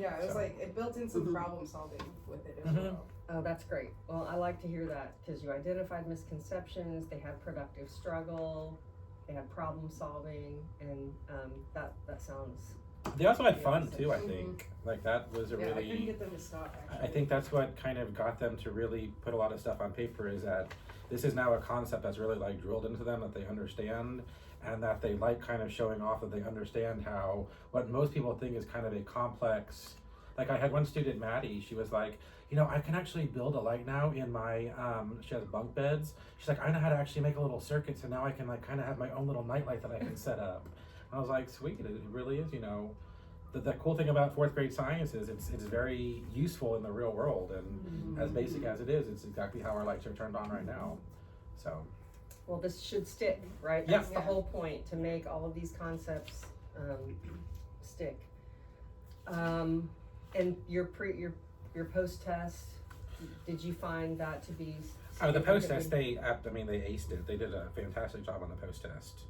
Yeah, it was like, it built in some problem solving with it as well. Oh, that's great. Well, I like to hear that because you identified misconceptions, they had productive struggle, they had problem solving, and that sounds. They also had fun too, I think. Like that was a Yeah, I couldn't really, get them to stop, actually. I think that's what kind of got them to really put a lot of stuff on paper, is that this is now a concept that's really like drilled into them, that they understand, and that they like kind of showing off that they understand how what most people think is kind of a complex. Like I had one student, Maddie, she was like, you know, I can actually build a light now in my, she has bunk beds. She's like, I know how to actually make a little circuit, so now I can like kind of have my own little night light that I can set up. And I was like, sweet, it really is, you know. The cool thing about fourth grade science is it's very useful in the real world, and as basic as it is, it's exactly how our lights are turned on right now. So. Well, this should stick, right? Yeah. That's the whole point, to make all of these concepts stick. And your post test, did you find that to be? Oh, the post test, they aced it. They did a fantastic job on the post test.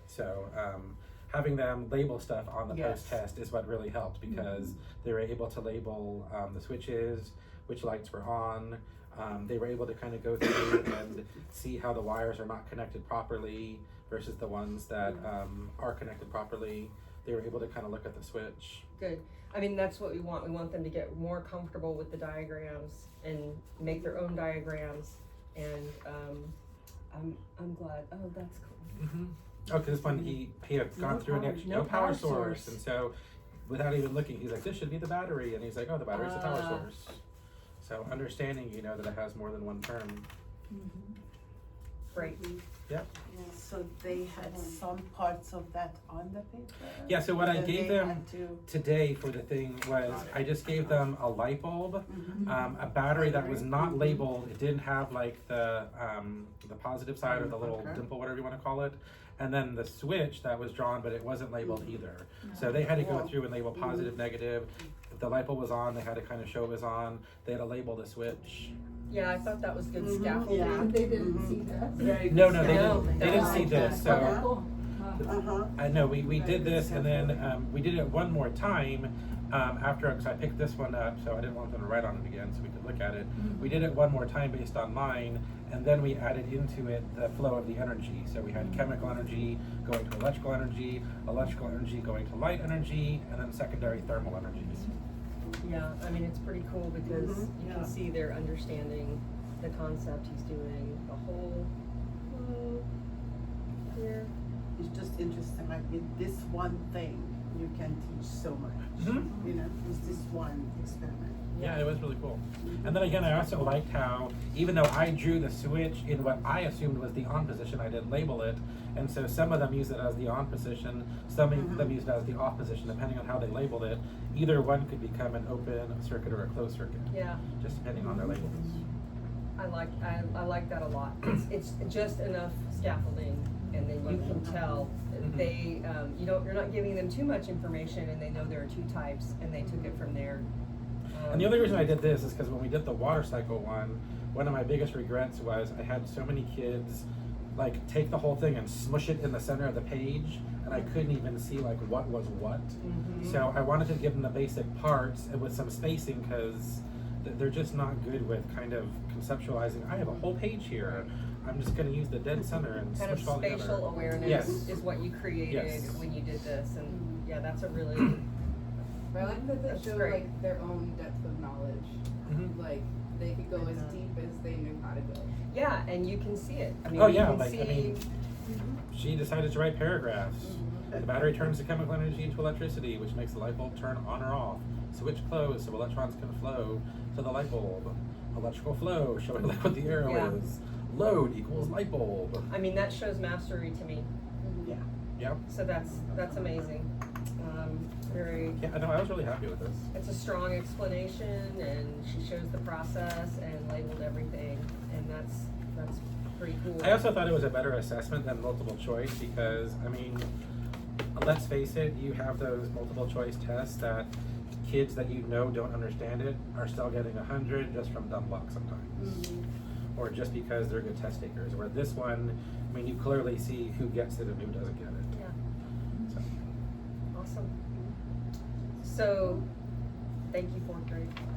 So having them label stuff on the post test is what really helped, because they were able to label the switches, which lights were on. They were able to kind of go through and see how the wires are not connected properly versus the ones that are connected properly. They were able to kind of look at the switch. Good. I mean, that's what we want. We want them to get more comfortable with the diagrams and make their own diagrams. And I'm glad. Oh, that's cool. Oh, because this one he had gone through and no power source, and so without even looking, he's like, this should be the battery, and he's like, oh, the battery's the power source. So understanding, you know, that it has more than one term. Great. Yep. Yeah, so they had some parts of that on the paper? Yeah, so what I Then gave they them had to- today for the thing was I just gave them a light bulb, a battery that was not labeled. It didn't have like the positive side or the little dimple, whatever you want to call it, and then the switch that was drawn, but it wasn't labeled either. So they had to go through and label positive, negative. If the light bulb was on, they had to kind of show it was on. They had to label the switch. Yeah, I thought that was good scaffolding. Yeah, they didn't see that. No, they No, didn't. They they didn't don't see like this. that. So I know we did this, and then we did it one more time after, because I picked this one up, so I didn't want them to write on it again, so we could look at it. We did it one more time based on mine, and then we added into it the flow of the energy. So we had chemical energy going to electrical energy going to light energy, and then secondary thermal energies. Yeah, I mean, it's pretty cool because you can see they're understanding the concept he's doing, the whole flow here. It's just interesting, like in this one thing, you can teach so much. You know, it's this one experiment. Yeah, it was really cool. And then again, I also liked how, even though I drew the switch in what I assumed was the on position, I didn't label it. And so some of them use it as the on position, some of them use it as the off position, depending on how they labeled it. Either one could become an open circuit or a closed circuit. Yeah. Just depending on their labels. I like that a lot. It's just enough scaffolding, and then you can tell they you're not giving them too much information, and they know there are two types, and they took it from there. And the only reason I did this is because when we did the water cycle one of my biggest regrets was I had so many kids like take the whole thing and smush it in the center of the page, and I couldn't even see like what was what. So I wanted to give them the basic parts and with some spacing, because they're just not good with kind of conceptualizing. I have a whole page here. I'm just going to use the dead center and Kind of smush all together. spatial awareness is what you created when you did this, and yeah, that's a really. But I like that they That's showed great. like their own depth of knowledge. Like they could go as deep as they knew how to go. Yeah, and you can see it. I mean, Oh, you yeah, can like, see. I mean, she decided to write paragraphs. The battery turns the chemical energy into electricity, which makes the light bulb turn on or off. Switch closed so electrons can flow to the light bulb. Electrical flow, showing like what the arrow is. Load equals light bulb. I mean, that shows mastery to me. Yeah. Yep. So that's amazing. Very. Yeah, I know. I was really happy with this. It's a strong explanation, and she shows the process and labeled everything, and that's pretty cool. I also thought it was a better assessment than multiple choice because, I mean, let's face it, you have those multiple choice tests that kids that you know don't understand it are still getting 100 just from dumb luck sometimes. Or just because they're good test takers. Where this one, I mean, you clearly see who gets it and who doesn't get it. Yeah. So. Awesome. So Thank you, fourth grade.